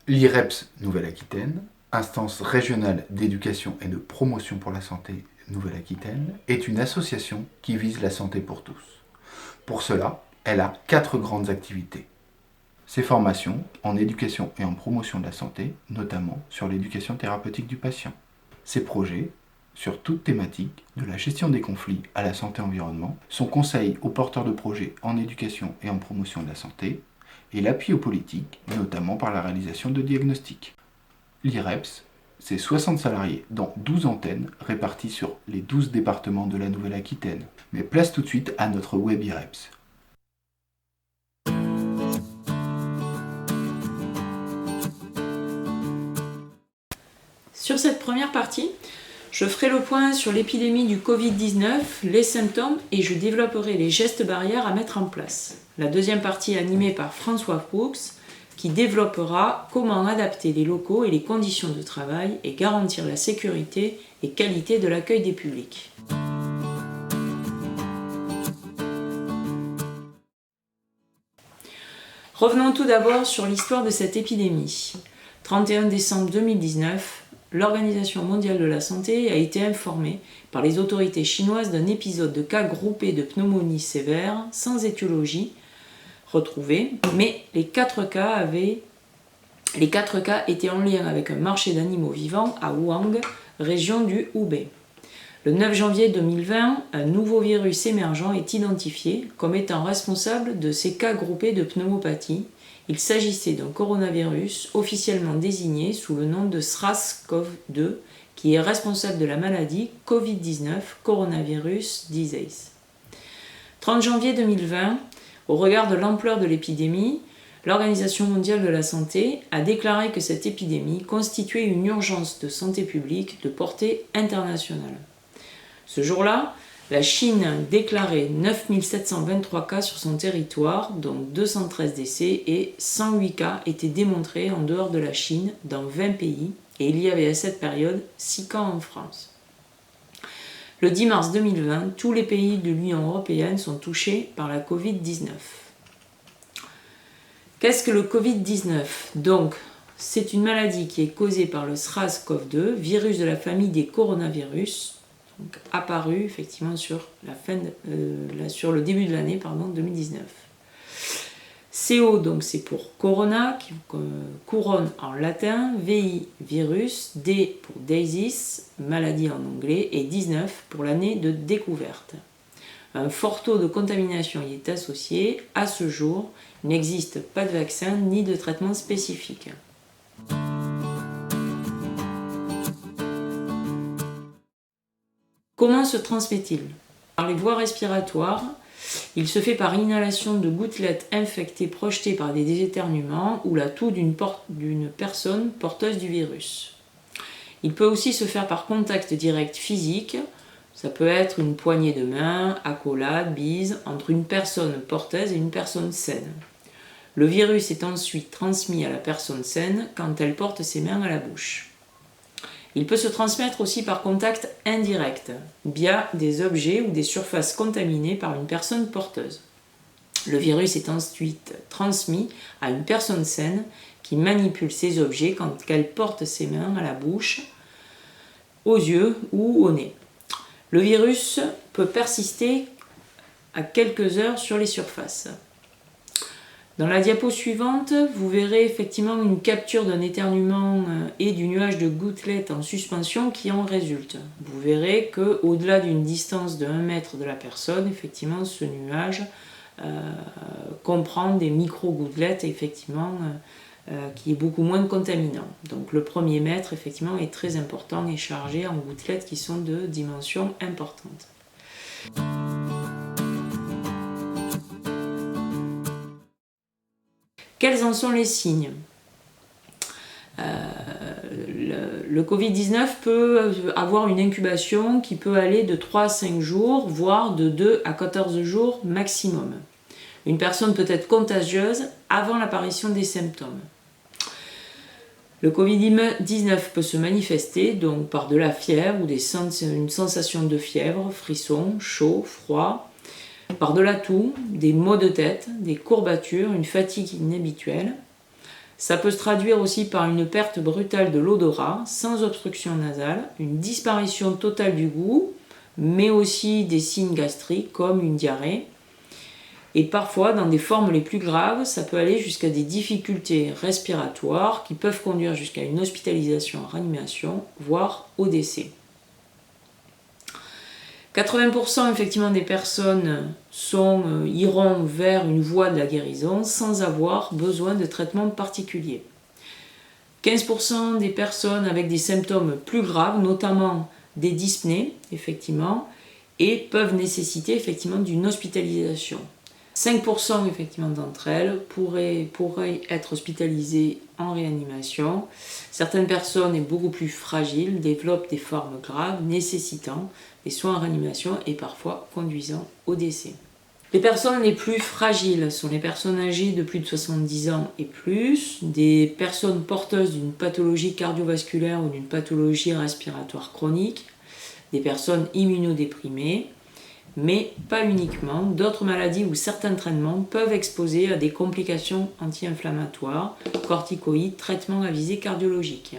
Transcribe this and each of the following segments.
L'IREPS Nouvelle-Aquitaine, instance régionale d'éducation et de promotion pour la santé Nouvelle-Aquitaine, est une association qui vise la santé pour tous. Pour cela, elle a 4 grandes activités. Ses formations en éducation et en promotion de la santé, notamment sur l'éducation thérapeutique du patient. Ses projets sur toute thématique, de la gestion des conflits à la santé-environnement, son conseil aux porteurs de projets en éducation et en promotion de la santé, et l'appui aux politiques, notamment par la réalisation de diagnostics. L'IREPS, c'est 60 salariés dans 12 antennes réparties sur les 12 départements de la Nouvelle-Aquitaine. Mais place tout de suite à notre web IREPS. Sur cette première partie, je ferai le point sur l'épidémie du Covid-19, les symptômes et je développerai les gestes barrières à mettre en place. La deuxième partie est animée par François Fuchs qui développera comment adapter les locaux et les conditions de travail et garantir la sécurité et qualité de l'accueil des publics. Revenons tout d'abord sur l'histoire de cette épidémie. 31 décembre 2019, l'Organisation mondiale de la santé a été informée par les autorités chinoises d'un épisode de cas groupés de pneumonie sévère sans étiologie retrouvée, mais les 4 cas étaient en lien avec un marché d'animaux vivants à Wuhan, région du Hubei. Le 9 janvier 2020, un nouveau virus émergent est identifié comme étant responsable de ces cas groupés de pneumopathie. Il s'agissait d'un coronavirus officiellement désigné sous le nom de SARS-CoV-2 qui est responsable de la maladie Covid-19 Coronavirus Disease. 30 janvier 2020, au regard de l'ampleur de l'épidémie, l'Organisation mondiale de la santé a déclaré que cette épidémie constituait une urgence de santé publique de portée internationale. Ce jour-là, la Chine déclarait 9 723 cas sur son territoire, dont 213 décès et 108 cas étaient démontrés en dehors de la Chine, dans 20 pays, et il y avait à cette période 6 cas en France. Le 10 mars 2020, tous les pays de l'Union européenne sont touchés par la Covid-19. Qu'est-ce que le Covid-19 ? Donc, c'est une maladie qui est causée par le SARS-CoV-2, virus de la famille des coronavirus, donc apparu effectivement sur le début de l'année 2019. CO, donc c'est pour corona, qui couronne en latin, VI, virus, D pour disease, maladie en anglais, et 19 pour l'année de découverte. Un fort taux de contamination y est associé. À ce jour, il n'existe pas de vaccin ni de traitement spécifique. Comment se transmet-il ? Par les voies respiratoires, il se fait par inhalation de gouttelettes infectées projetées par des éternuements ou la toux d'une personne porteuse du virus. Il peut aussi se faire par contact direct physique, ça peut être une poignée de main, accolade, bise, entre une personne porteuse et une personne saine. Le virus est ensuite transmis à la personne saine quand elle porte ses mains à la bouche. Il peut se transmettre aussi par contact indirect, via des objets ou des surfaces contaminées par une personne porteuse. Le virus est ensuite transmis à une personne saine qui manipule ces objets quand elle porte ses mains à la bouche, aux yeux ou au nez. Le virus peut persister à quelques heures sur les surfaces. Dans la diapo suivante, vous verrez effectivement une capture d'un éternuement et du nuage de gouttelettes en suspension qui en résulte. Vous verrez qu'au-delà d'une distance de 1 mètre de la personne, effectivement, ce nuage comprend des micro-gouttelettes, effectivement, qui est beaucoup moins contaminant. Donc le premier mètre, effectivement, est très important et chargé en gouttelettes qui sont de dimension importante. Quels en sont les signes ? Le Covid-19 peut avoir une incubation qui peut aller de 3 à 5 jours, voire de 2 à 14 jours maximum. Une personne peut être contagieuse avant l'apparition des symptômes. Le Covid-19 peut se manifester donc par de la fièvre ou une sensation de fièvre, frisson, chaud, froid, par de la toux, des maux de tête, des courbatures, une fatigue inhabituelle. Ça peut se traduire aussi par une perte brutale de l'odorat, sans obstruction nasale, une disparition totale du goût, mais aussi des signes gastriques comme une diarrhée. Et parfois, dans des formes les plus graves, ça peut aller jusqu'à des difficultés respiratoires qui peuvent conduire jusqu'à une hospitalisation en réanimation, voire au décès. 80% effectivement des personnes iront vers une voie de la guérison sans avoir besoin de traitement particulier. 15% des personnes avec des symptômes plus graves, notamment des dyspnées, effectivement, et peuvent nécessiter effectivement d'une hospitalisation. 5% effectivement d'entre elles pourraient être hospitalisées en réanimation. Certaines personnes, et beaucoup plus fragiles, développent des formes graves nécessitant des soins en réanimation et parfois conduisant au décès. Les personnes les plus fragiles sont les personnes âgées de plus de 70 ans et plus, des personnes porteuses d'une pathologie cardiovasculaire ou d'une pathologie respiratoire chronique, des personnes immunodéprimées, mais pas uniquement. D'autres maladies ou certains traitements peuvent exposer à des complications anti-inflammatoires, corticoïdes, traitements à visée cardiologique.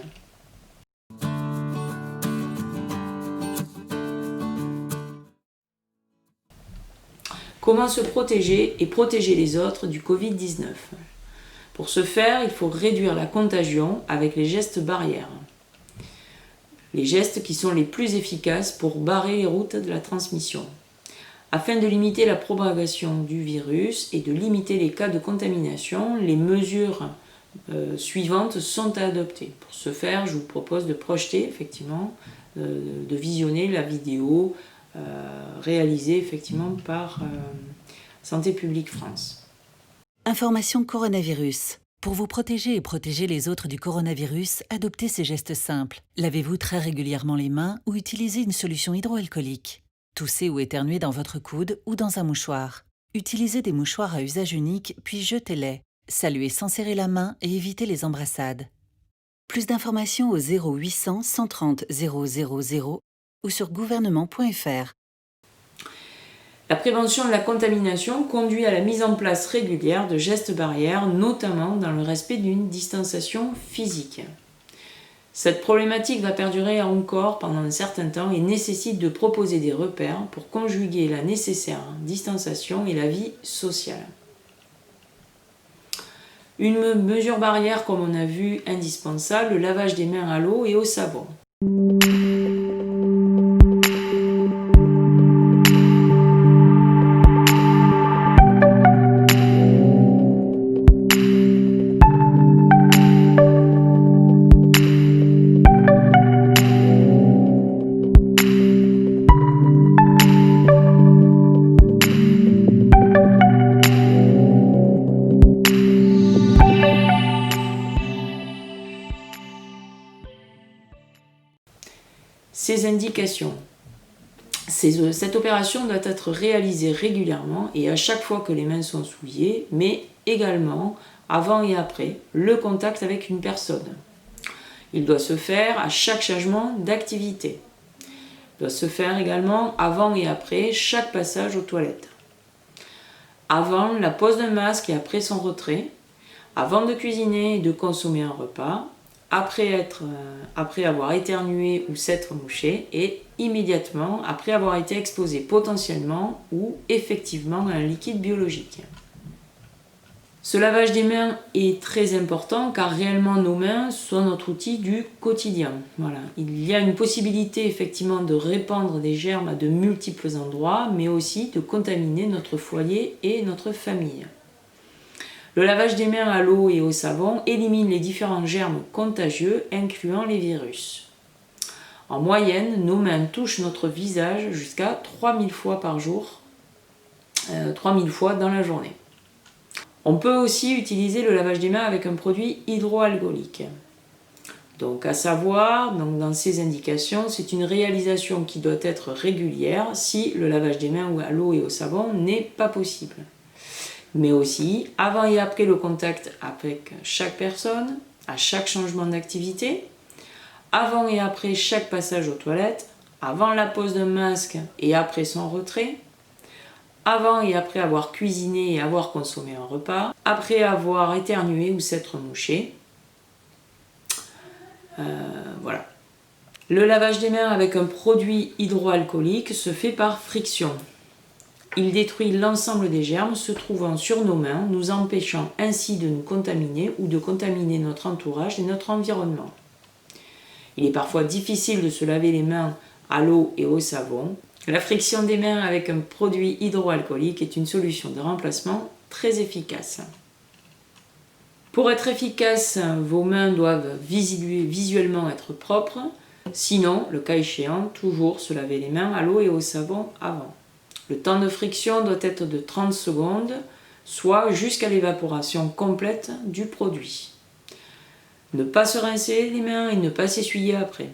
Comment se protéger et protéger les autres du Covid-19 ? Pour ce faire, il faut réduire la contagion avec les gestes barrières. Les gestes qui sont les plus efficaces pour barrer les routes de la transmission. Afin de limiter la propagation du virus et de limiter les cas de contamination, les mesures suivantes sont à adopter. Pour ce faire, je vous propose de projeter effectivement, de visionner la vidéo réalisée effectivement par Santé publique France. Information coronavirus. Pour vous protéger et protéger les autres du coronavirus, adoptez ces gestes simples. Lavez-vous très régulièrement les mains ou utilisez une solution hydroalcoolique. Toussez ou éternuez dans votre coude ou dans un mouchoir. Utilisez des mouchoirs à usage unique, puis jetez-les. Saluez sans serrer la main et évitez les embrassades. Plus d'informations au 0800 130 000 ou sur gouvernement.fr. La prévention de la contamination conduit à la mise en place régulière de gestes barrières, notamment dans le respect d'une distanciation physique. Cette problématique va perdurer encore pendant un certain temps et nécessite de proposer des repères pour conjuguer la nécessaire distanciation et la vie sociale. Une mesure barrière, comme on a vu, indispensable, le lavage des mains à l'eau et au savon. Ces indications. Cette opération doit être réalisée régulièrement et à chaque fois que les mains sont souillées, mais également avant et après le contact avec une personne. Il doit se faire à chaque changement d'activité. Il doit se faire également avant et après chaque passage aux toilettes. Avant la pose d'un masque et après son retrait. Avant de cuisiner et de consommer un repas. Après avoir éternué ou s'être mouché et immédiatement après avoir été exposé potentiellement ou effectivement à un liquide biologique. Ce lavage des mains est très important car réellement nos mains sont notre outil du quotidien. Voilà. Il y a une possibilité effectivement de répandre des germes à de multiples endroits mais aussi de contaminer notre foyer et notre famille. Le lavage des mains à l'eau et au savon élimine les différents germes contagieux, incluant les virus. En moyenne, nos mains touchent notre visage jusqu'à 3000 fois par jour, 3000 fois dans la journée. On peut aussi utiliser le lavage des mains avec un produit hydroalcoolique. Donc à savoir, dans ces indications, c'est une réalisation qui doit être régulière si le lavage des mains à l'eau et au savon n'est pas possible. Mais aussi avant et après le contact avec chaque personne, à chaque changement d'activité, avant et après chaque passage aux toilettes, avant la pose d'un masque et après son retrait, avant et après avoir cuisiné et avoir consommé un repas, après avoir éternué ou s'être mouché. Voilà. Le lavage des mains avec un produit hydroalcoolique se fait par friction. Il détruit l'ensemble des germes se trouvant sur nos mains, nous empêchant ainsi de nous contaminer ou de contaminer notre entourage et notre environnement. Il est parfois difficile de se laver les mains à l'eau et au savon. La friction des mains avec un produit hydroalcoolique est une solution de remplacement très efficace. Pour être efficace, vos mains doivent visuellement être propres. Sinon, le cas échéant, toujours se laver les mains à l'eau et au savon avant. Le temps de friction doit être de 30 secondes, soit jusqu'à l'évaporation complète du produit. Ne pas se rincer les mains et ne pas s'essuyer après.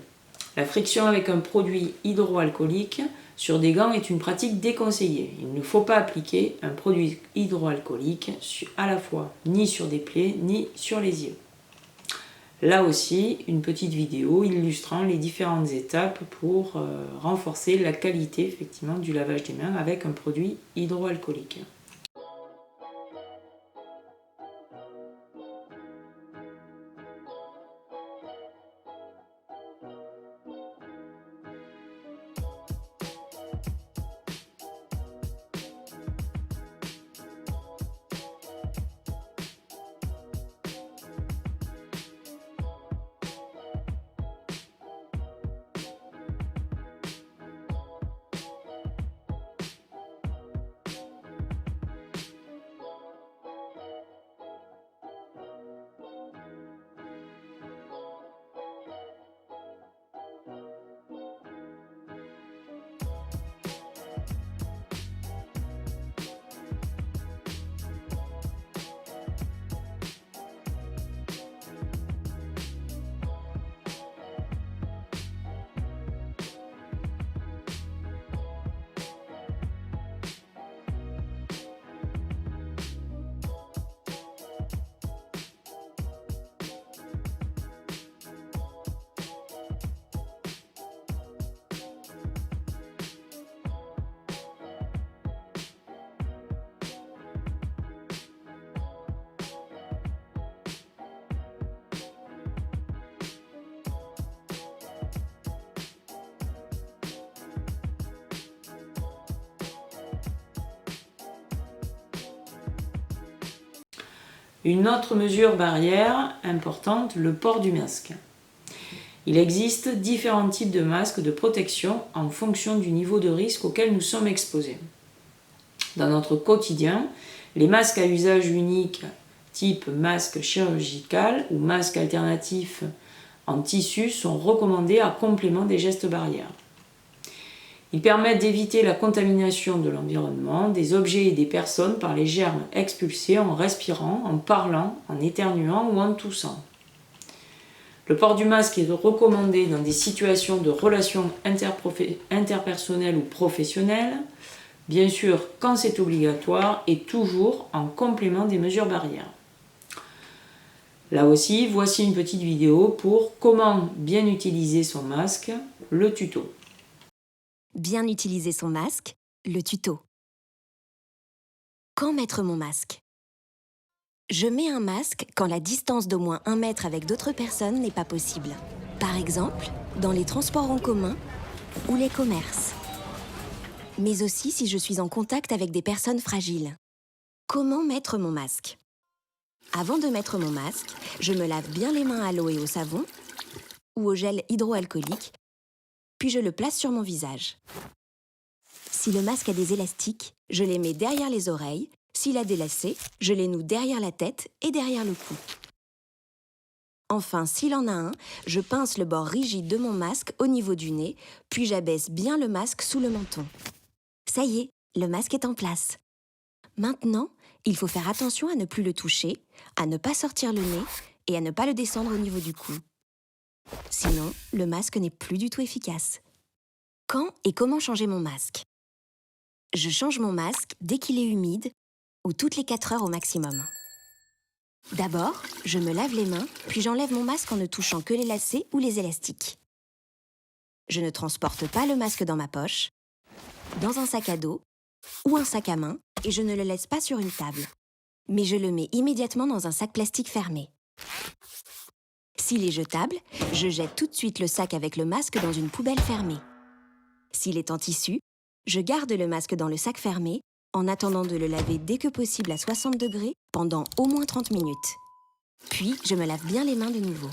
La friction avec un produit hydroalcoolique sur des gants est une pratique déconseillée. Il ne faut pas appliquer un produit hydroalcoolique à la fois ni sur des plaies ni sur les yeux. Là aussi, une petite vidéo illustrant les différentes étapes pour renforcer la qualité effectivement du lavage des mains avec un produit hydroalcoolique. Une autre mesure barrière importante, le port du masque. Il existe différents types de masques de protection en fonction du niveau de risque auquel nous sommes exposés. Dans notre quotidien, les masques à usage unique type masque chirurgical ou masque alternatif en tissu sont recommandés à complément des gestes barrières. Ils permettent d'éviter la contamination de l'environnement, des objets et des personnes par les germes expulsés en respirant, en parlant, en éternuant ou en toussant. Le port du masque est recommandé dans des situations de relations interpersonnelles ou professionnelles, bien sûr quand c'est obligatoire et toujours en complément des mesures barrières. Là aussi, voici une petite vidéo pour comment bien utiliser son masque, le tuto. Bien utiliser son masque, le tuto. Quand mettre mon masque? Je mets un masque quand la distance d'au moins 1 mètre avec d'autres personnes n'est pas possible. Par exemple, dans les transports en commun ou les commerces. Mais aussi si je suis en contact avec des personnes fragiles. Comment mettre mon masque? Avant de mettre mon masque, je me lave bien les mains à l'eau et au savon ou au gel hydroalcoolique, puis je le place sur mon visage. Si le masque a des élastiques, je les mets derrière les oreilles. S'il a des lacets, je les noue derrière la tête et derrière le cou. Enfin, s'il en a un, je pince le bord rigide de mon masque au niveau du nez, puis j'abaisse bien le masque sous le menton. Ça y est, le masque est en place. Maintenant, il faut faire attention à ne plus le toucher, à ne pas sortir le nez et à ne pas le descendre au niveau du cou. Sinon, le masque n'est plus du tout efficace. Quand et comment changer mon masque? Je change mon masque dès qu'il est humide ou toutes les 4 heures au maximum. D'abord, je me lave les mains, puis j'enlève mon masque en ne touchant que les lacets ou les élastiques. Je ne transporte pas le masque dans ma poche, dans un sac à dos ou un sac à main et je ne le laisse pas sur une table. Mais je le mets immédiatement dans un sac plastique fermé. S'il est jetable, je jette tout de suite le sac avec le masque dans une poubelle fermée. S'il est en tissu, je garde le masque dans le sac fermé en attendant de le laver dès que possible à 60 degrés pendant au moins 30 minutes. Puis, je me lave bien les mains de nouveau.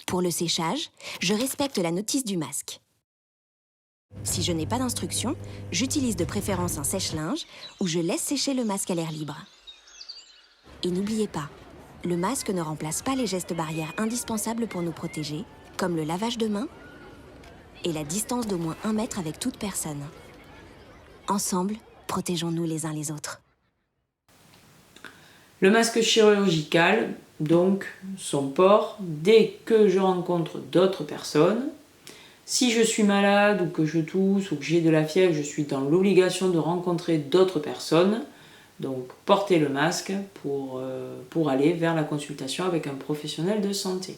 Pour le séchage, je respecte la notice du masque. Si je n'ai pas d'instruction, j'utilise de préférence un sèche-linge ou je laisse sécher le masque à l'air libre. Et n'oubliez pas, le masque ne remplace pas les gestes barrières indispensables pour nous protéger, comme le lavage de mains et la distance d'au moins 1 mètre avec toute personne. Ensemble, protégeons-nous les uns les autres. Le masque chirurgical, donc, son port dès que je rencontre d'autres personnes. Si je suis malade ou que je tousse ou que j'ai de la fièvre, je suis dans l'obligation de rencontrer d'autres personnes. Donc, porter le masque pour aller vers la consultation avec un professionnel de santé.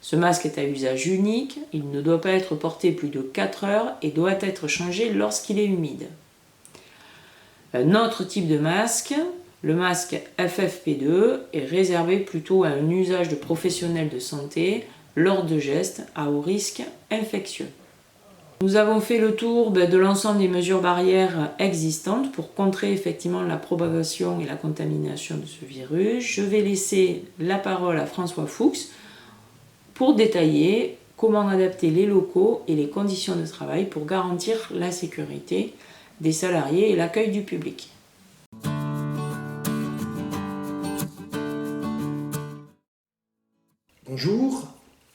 Ce masque est à usage unique, il ne doit pas être porté plus de 4 heures et doit être changé lorsqu'il est humide. Un autre type de masque, le masque FFP2, est réservé plutôt à un usage de professionnels de santé lors de gestes à haut risque infectieux. Nous avons fait le tour de l'ensemble des mesures barrières existantes pour contrer effectivement la propagation et la contamination de ce virus. Je vais laisser la parole à François Fuchs pour détailler comment adapter les locaux et les conditions de travail pour garantir la sécurité des salariés et l'accueil du public. Bonjour,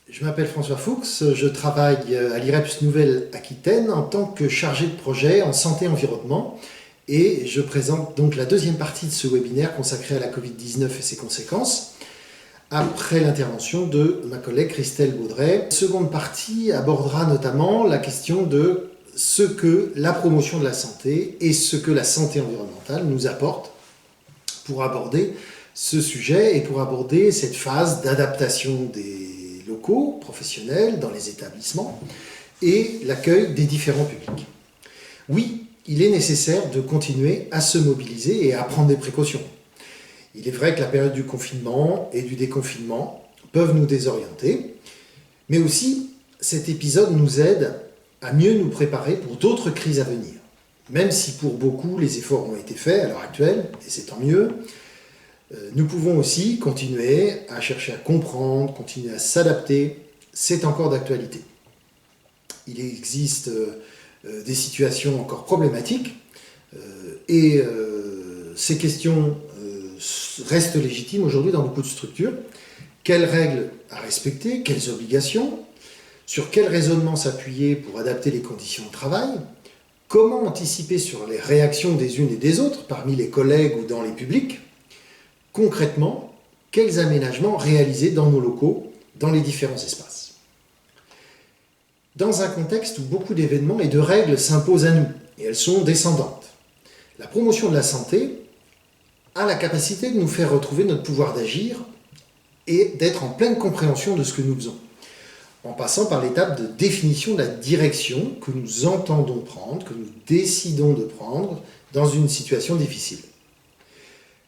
je m'appelle François Fuchs, je travaille à l'IREPS Nouvelle-Aquitaine en tant que chargé de projet en santé-environnement et je présente donc la deuxième partie de ce webinaire consacré à la Covid-19 et ses conséquences après l'intervention de ma collègue Christelle Baudret. La seconde partie abordera notamment la question de ce que la promotion de la santé et ce que la santé environnementale nous apporte pour aborder ce sujet et pour aborder cette phase d'adaptation des locaux professionnels dans les établissements et l'accueil des différents publics. Oui, il est nécessaire de continuer à se mobiliser et à prendre des précautions. Il est vrai que la période du confinement et du déconfinement peuvent nous désorienter, mais aussi cet épisode nous aide à mieux nous préparer pour d'autres crises à venir. Même si pour beaucoup les efforts ont été faits à l'heure actuelle, et c'est tant mieux, nous pouvons aussi continuer à chercher à comprendre, continuer à s'adapter, c'est encore d'actualité. Il existe des situations encore problématiques et ces questions restent légitimes aujourd'hui dans beaucoup de structures. Quelles règles à respecter, quelles obligations, sur quel raisonnement s'appuyer pour adapter les conditions de travail, comment anticiper sur les réactions des unes et des autres parmi les collègues ou dans les publics. Concrètement, quels aménagements réaliser dans nos locaux, dans les différents espaces. Dans un contexte où beaucoup d'événements et de règles s'imposent à nous, et elles sont descendantes, la promotion de la santé a la capacité de nous faire retrouver notre pouvoir d'agir et d'être en pleine compréhension de ce que nous faisons, en passant par l'étape de définition de la direction que nous entendons prendre, que nous décidons de prendre dans une situation difficile.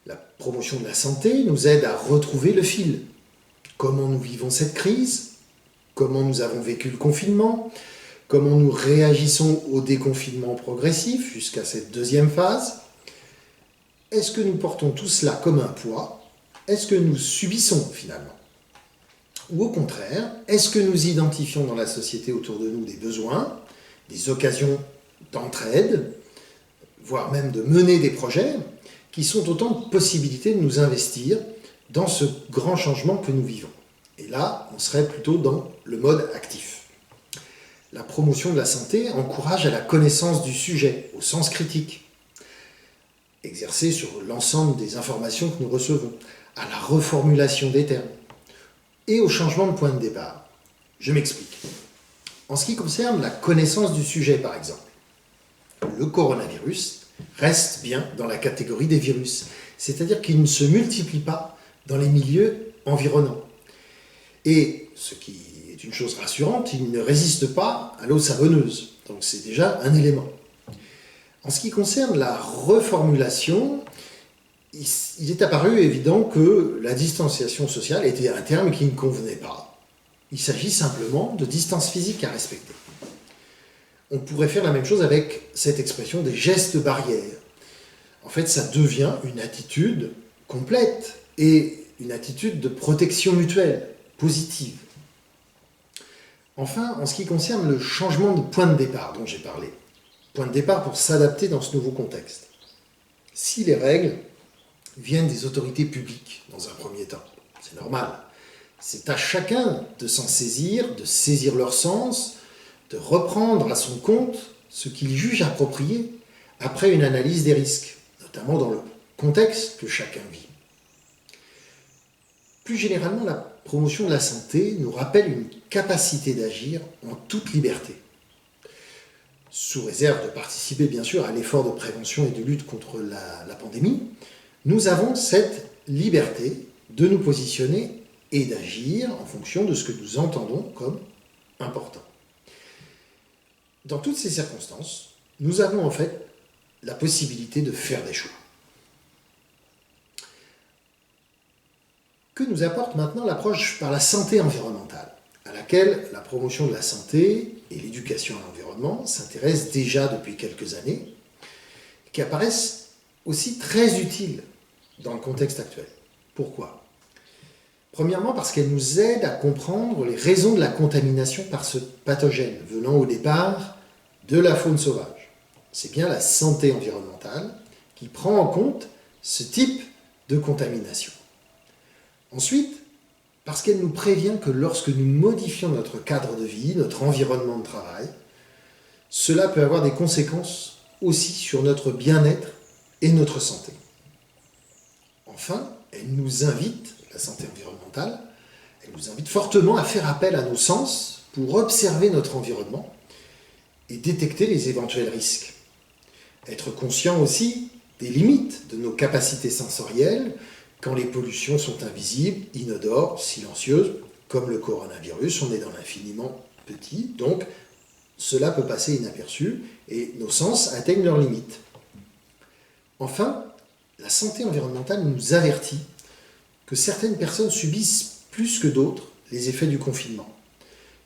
La promotion de la santé nous aide à retrouver le fil. Comment nous vivons cette crise? Comment nous avons vécu le confinement? Comment nous réagissons au déconfinement progressif jusqu'à cette deuxième phase? Est-ce que nous portons tout cela comme un poids? Est-ce que nous subissons finalement? Ou au contraire, est-ce que nous identifions dans la société autour de nous des besoins, des occasions d'entraide, voire même de mener des projets qui sont autant de possibilités de nous investir dans ce grand changement que nous vivons. Et là, on serait plutôt dans le mode actif. La promotion de la santé encourage à la connaissance du sujet, au sens critique, exercée sur l'ensemble des informations que nous recevons, à la reformulation des termes, et au changement de point de départ. Je m'explique. En ce qui concerne la connaissance du sujet, par exemple, le coronavirus reste bien dans la catégorie des virus, c'est-à-dire qu'il ne se multiplie pas dans les milieux environnants. Et, ce qui est une chose rassurante, il ne résiste pas à l'eau savonneuse, donc c'est déjà un élément. En ce qui concerne la reformulation, il est apparu évident que la distanciation sociale était un terme qui ne convenait pas. Il s'agit simplement de distance physique à respecter. On pourrait faire la même chose avec cette expression des gestes barrières. En fait, ça devient une attitude complète et une attitude de protection mutuelle, positive. Enfin, en ce qui concerne le changement de point de départ dont j'ai parlé, point de départ pour s'adapter dans ce nouveau contexte. Si les règles viennent des autorités publiques dans un premier temps, c'est normal. C'est à chacun de s'en saisir, de saisir leur sens, de reprendre à son compte ce qu'il juge approprié après une analyse des risques, notamment dans le contexte que chacun vit. Plus généralement, la promotion de la santé nous rappelle une capacité d'agir en toute liberté, sous réserve de participer bien sûr à l'effort de prévention et de lutte contre la pandémie. Nous avons cette liberté de nous positionner et d'agir en fonction de ce que nous entendons comme important. Dans toutes ces circonstances, nous avons en fait la possibilité de faire des choix. Que nous apporte maintenant l'approche par la santé environnementale, à laquelle la promotion de la santé et l'éducation à l'environnement s'intéressent déjà depuis quelques années, qui apparaissent aussi très utiles dans le contexte actuel. Pourquoi ? Premièrement, parce qu'elle nous aide à comprendre les raisons de la contamination par ce pathogène venant au départ de la faune sauvage. C'est bien la santé environnementale qui prend en compte ce type de contamination. Ensuite, parce qu'elle nous prévient que lorsque nous modifions notre cadre de vie, notre environnement de travail, cela peut avoir des conséquences aussi sur notre bien-être et notre santé. Enfin, elle nous invite, la santé environnementale, elle nous invite fortement à faire appel à nos sens pour observer notre environnement et détecter les éventuels risques. Être conscient aussi des limites de nos capacités sensorielles quand les pollutions sont invisibles, inodores, silencieuses, comme le coronavirus, on est dans l'infiniment petit, donc cela peut passer inaperçu et nos sens atteignent leurs limites. Enfin, la santé environnementale nous avertit que certaines personnes subissent plus que d'autres les effets du confinement,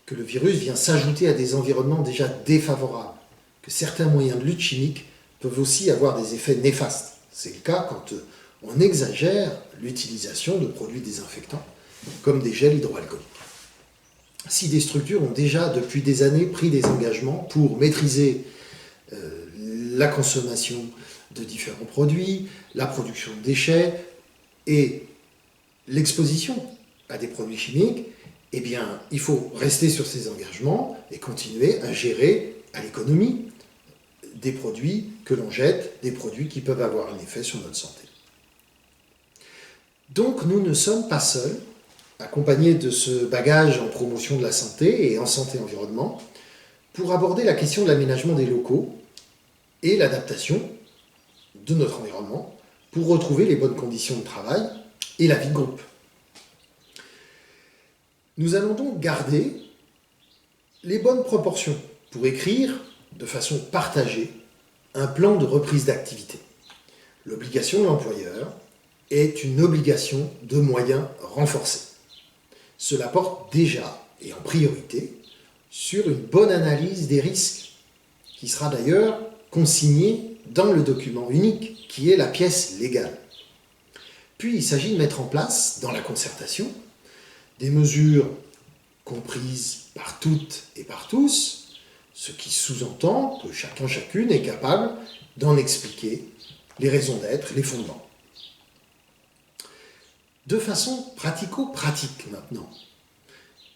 que le virus vient s'ajouter à des environnements déjà défavorables, que certains moyens de lutte chimique peuvent aussi avoir des effets néfastes. C'est le cas quand on exagère l'utilisation de produits désinfectants, comme des gels hydroalcooliques. Si des structures ont déjà depuis des années pris des engagements pour maîtriser la consommation de différents produits, la production de déchets et l'exposition à des produits chimiques, eh bien, il faut rester sur ces engagements et continuer à gérer à l'économie des produits que l'on jette, des produits qui peuvent avoir un effet sur notre santé. Donc, nous ne sommes pas seuls, accompagnés de ce bagage en promotion de la santé et en santé-environnement, pour aborder la question de l'aménagement des locaux et l'adaptation de notre environnement pour retrouver les bonnes conditions de travail et la vie de groupe. Nous allons donc garder les bonnes proportions pour écrire de façon partagée un plan de reprise d'activité. L'obligation de l'employeur est une obligation de moyens renforcée. Cela porte déjà et en priorité sur une bonne analyse des risques, qui sera d'ailleurs consignée dans le document unique qui est la pièce légale. Puis il s'agit de mettre en place, dans la concertation, des mesures comprises par toutes et par tous, ce qui sous-entend que chacun, chacune est capable d'en expliquer les raisons d'être, les fondements. De façon pratico-pratique maintenant,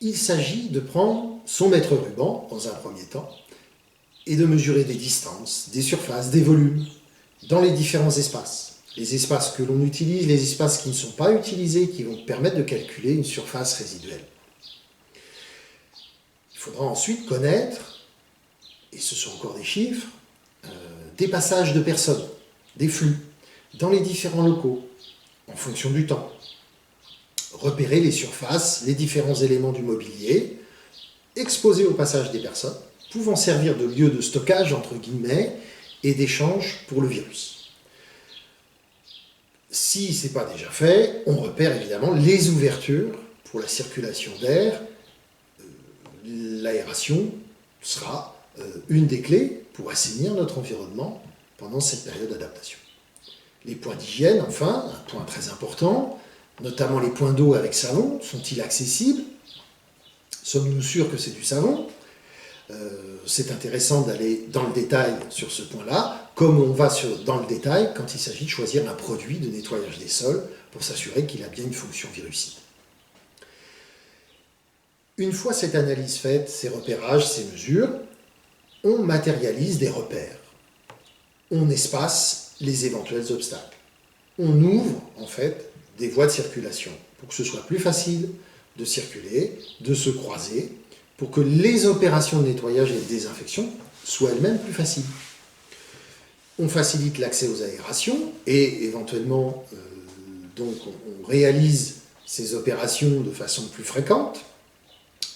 il s'agit de prendre son mètre ruban dans un premier temps et de mesurer des distances, des surfaces, des volumes dans les différents espaces. Les espaces que l'on utilise, les espaces qui ne sont pas utilisés, qui vont permettre de calculer une surface résiduelle. Il faudra ensuite connaître, et ce sont encore des chiffres, des passages de personnes, des flux, dans les différents locaux, en fonction du temps. Repérer les surfaces, les différents éléments du mobilier, exposés au passage des personnes, pouvant servir de lieu de stockage, entre guillemets, et d'échange pour le virus. Si ce n'est pas déjà fait, on repère évidemment les ouvertures pour la circulation d'air. L'aération sera une des clés pour assainir notre environnement pendant cette période d'adaptation. Les points d'hygiène, enfin, un point très important, notamment les points d'eau avec savon, sont-ils accessibles? Sommes-nous sûrs que c'est du savon? C'est intéressant d'aller dans le détail sur ce point-là, comme on va dans le détail quand il s'agit de choisir un produit de nettoyage des sols pour s'assurer qu'il a bien une fonction virucide. Une fois cette analyse faite, ces repérages, ces mesures, on matérialise des repères. On espace les éventuels obstacles. On ouvre en fait des voies de circulation pour que ce soit plus facile de circuler, de se croiser, pour que les opérations de nettoyage et de désinfection soient elles-mêmes plus faciles. On facilite l'accès aux aérations et éventuellement donc on réalise ces opérations de façon plus fréquente.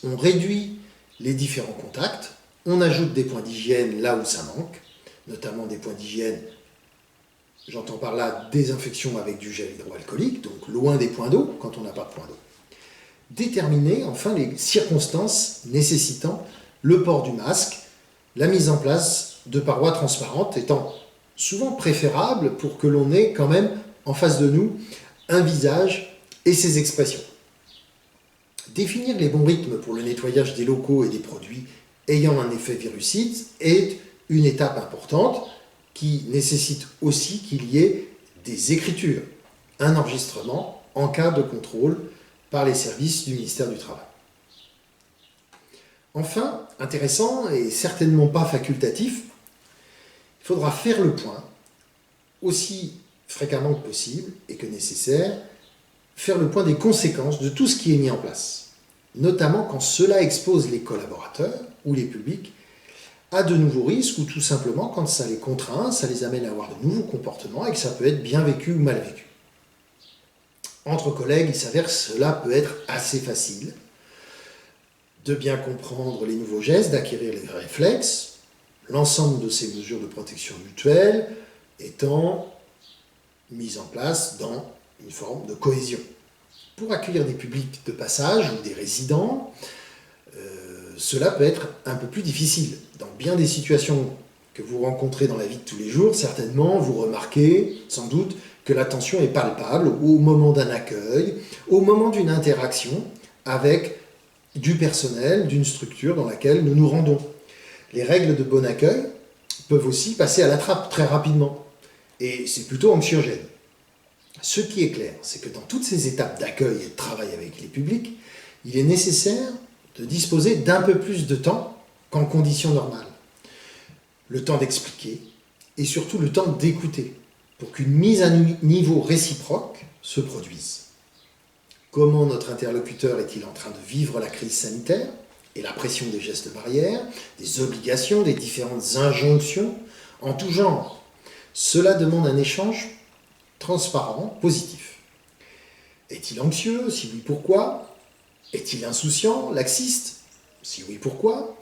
On réduit les différents contacts, on ajoute des points d'hygiène là où ça manque, notamment des points d'hygiène, j'entends par là désinfection avec du gel hydroalcoolique, donc loin des points d'eau quand on n'a pas de point d'eau. Déterminer enfin les circonstances nécessitant le port du masque, la mise en place de parois transparentes étant souvent préférable pour que l'on ait quand même en face de nous un visage et ses expressions. Définir les bons rythmes pour le nettoyage des locaux et des produits ayant un effet virucide est une étape importante qui nécessite aussi qu'il y ait des écritures, un enregistrement en cas de contrôle par les services du ministère du Travail. Enfin, intéressant et certainement pas facultatif, il faudra faire le point, aussi fréquemment que possible et que nécessaire, faire le point des conséquences de tout ce qui est mis en place, notamment quand cela expose les collaborateurs ou les publics à de nouveaux risques ou tout simplement quand ça les contraint, ça les amène à avoir de nouveaux comportements et que ça peut être bien vécu ou mal vécu. Entre collègues, il s'avère que cela peut être assez facile de bien comprendre les nouveaux gestes, d'acquérir les réflexes, l'ensemble de ces mesures de protection mutuelle étant mises en place dans une forme de cohésion. Pour accueillir des publics de passage ou des résidents, cela peut être un peu plus difficile. Dans bien des situations que vous rencontrez dans la vie de tous les jours, certainement vous remarquez sans doute que la tension est palpable au moment d'un accueil, au moment d'une interaction avec du personnel, d'une structure dans laquelle nous nous rendons. Les règles de bon accueil peuvent aussi passer à la trappe très rapidement, et c'est plutôt anxiogène. Ce qui est clair, c'est que dans toutes ces étapes d'accueil et de travail avec les publics, il est nécessaire de disposer d'un peu plus de temps qu'en conditions normales. Le temps d'expliquer et surtout le temps d'écouter pour qu'une mise à niveau réciproque se produise. Comment notre interlocuteur est-il en train de vivre la crise sanitaire et la pression des gestes barrières, des obligations, des différentes injonctions en tout genre? Cela demande un échange transparent, positif. Est-il anxieux? Si oui, pourquoi? Est-il insouciant, laxiste? Si oui, pourquoi?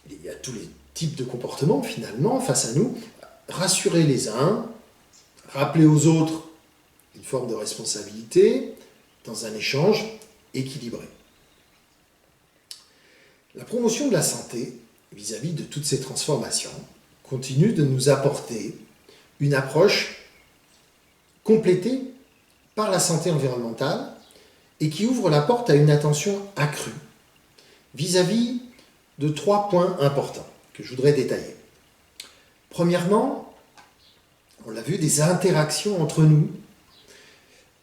Il y a tous les types de comportements finalement face à nous. Rassurer les uns, rappeler aux autres une forme de responsabilité dans un échange équilibré. La promotion de la santé vis-à-vis de toutes ces transformations continue de nous apporter une approche complétée par la santé environnementale et qui ouvre la porte à une attention accrue vis-à-vis de 3 points importants que je voudrais détailler. Premièrement, on l'a vu, des interactions entre nous,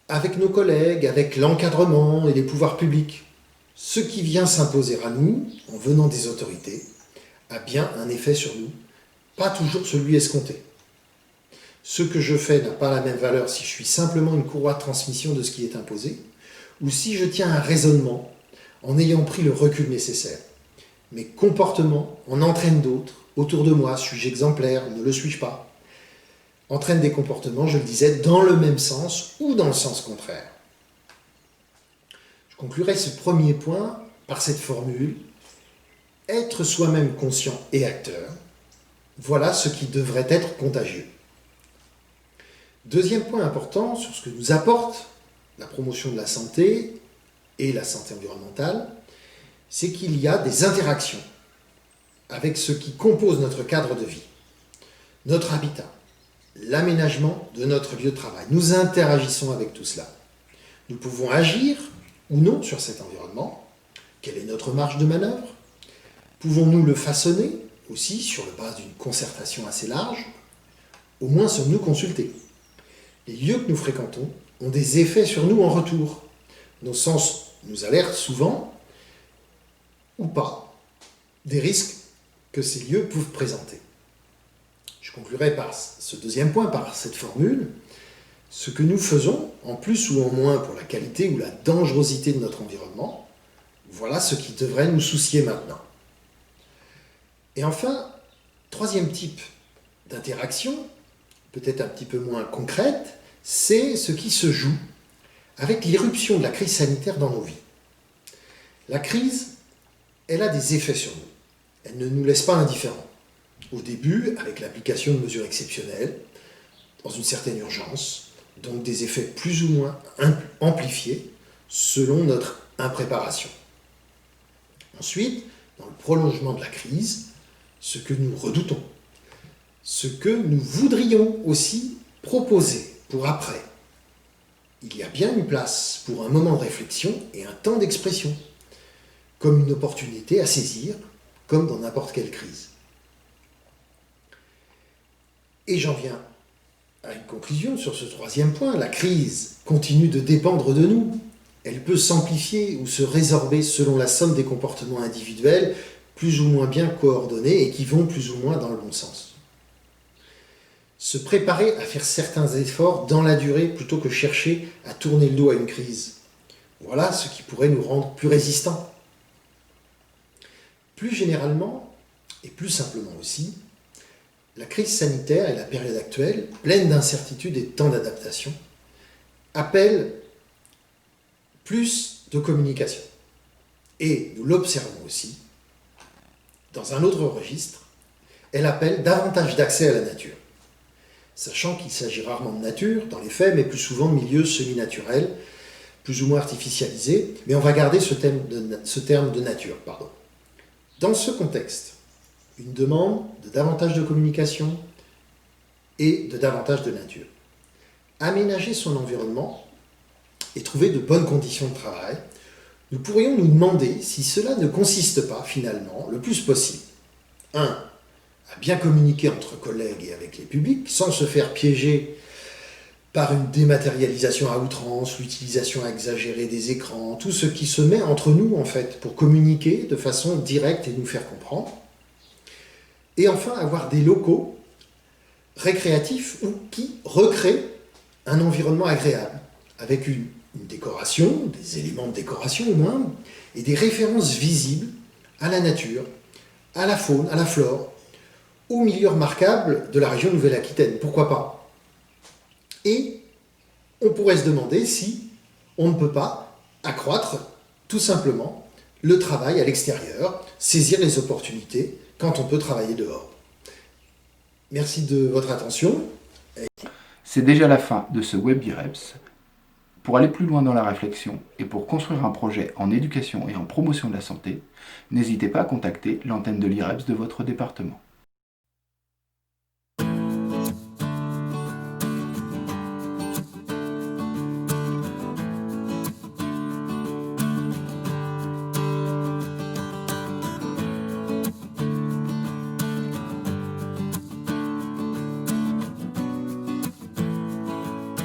avec nos collègues, avec l'encadrement et les pouvoirs publics. Ce qui vient s'imposer à nous, en venant des autorités, a bien un effet sur nous, pas toujours celui escompté. Ce que je fais n'a pas la même valeur si je suis simplement une courroie de transmission de ce qui est imposé, ou si je tiens un raisonnement en ayant pris le recul nécessaire. Mes comportements en entraînent d'autres, autour de moi, suis-je exemplaire, ne le suis-je pas? Entraînent des comportements, je le disais, dans le même sens ou dans le sens contraire. Je conclurai ce premier point par cette formule: être soi-même conscient et acteur, Voilà ce qui devrait être contagieux. Deuxième point important sur ce que nous apporte la promotion de la santé et la santé environnementale, c'est qu'il y a des interactions avec ce qui compose notre cadre de vie, notre habitat, l'aménagement de notre lieu de travail. Nous interagissons avec tout cela. Nous pouvons agir ou non sur cet environnement. Quelle est notre marge de manœuvre? Pouvons-nous le façonner aussi sur la base d'une concertation assez large? Au moins sommes-nous consultés. Les lieux que nous fréquentons ont des effets sur nous en retour. Nos sens nous alertent souvent, ou pas, des risques que ces lieux peuvent présenter. Je conclurai par ce deuxième point, par cette formule. Ce que nous faisons, en plus ou en moins pour la qualité ou la dangerosité de notre environnement, voilà ce qui devrait nous soucier maintenant. Et enfin, troisième type d'interaction, peut-être un petit peu moins concrète, c'est ce qui se joue avec l'irruption de la crise sanitaire dans nos vies. La crise, elle a des effets sur nous. Elle ne nous laisse pas indifférents. Au début, avec l'application de mesures exceptionnelles, dans une certaine urgence, donc des effets plus ou moins amplifiés selon notre impréparation. Ensuite, dans le prolongement de la crise, ce que nous redoutons, ce que nous voudrions aussi proposer pour après. Il y a bien une place pour un moment de réflexion et un temps d'expression, comme une opportunité à saisir, comme dans n'importe quelle crise. Et j'en viens à une conclusion sur ce troisième point. La crise continue de dépendre de nous. Elle peut s'amplifier ou se résorber selon la somme des comportements individuels, plus ou moins bien coordonnés et qui vont plus ou moins dans le bon sens. Se préparer à faire certains efforts dans la durée plutôt que chercher à tourner le dos à une crise. Voilà ce qui pourrait nous rendre plus résistants. Plus généralement, et plus simplement aussi, la crise sanitaire et la période actuelle, pleine d'incertitudes et de temps d'adaptation, appellent plus de communication. Et nous l'observons aussi, dans un autre registre, elle appelle davantage d'accès à la nature. Sachant qu'il s'agit rarement de nature, dans les faits, mais plus souvent de milieux semi-naturels, plus ou moins artificialisés, mais on va garder ce terme de nature. Dans ce contexte, une demande de davantage de communication et de davantage de nature. Aménager son environnement et trouver de bonnes conditions de travail, nous pourrions nous demander si cela ne consiste pas, finalement, le plus possible. 1. À bien communiquer entre collègues et avec les publics, sans se faire piéger par une dématérialisation à outrance, l'utilisation exagérée des écrans, tout ce qui se met entre nous, en fait, pour communiquer de façon directe et nous faire comprendre. Et enfin, avoir des locaux récréatifs ou qui recréent un environnement agréable, avec une décoration, des éléments de décoration au moins, et des références visibles à la nature, à la faune, à la flore, aux milieux remarquables de la région Nouvelle-Aquitaine. Pourquoi pas? Et on pourrait se demander si on ne peut pas accroître tout simplement le travail à l'extérieur, saisir les opportunités quand on peut travailler dehors. Merci de votre attention. C'est déjà la fin de ce Web IREPS. Pour aller plus loin dans la réflexion et pour construire un projet en éducation et en promotion de la santé, n'hésitez pas à contacter l'antenne de l'IREPS de votre département.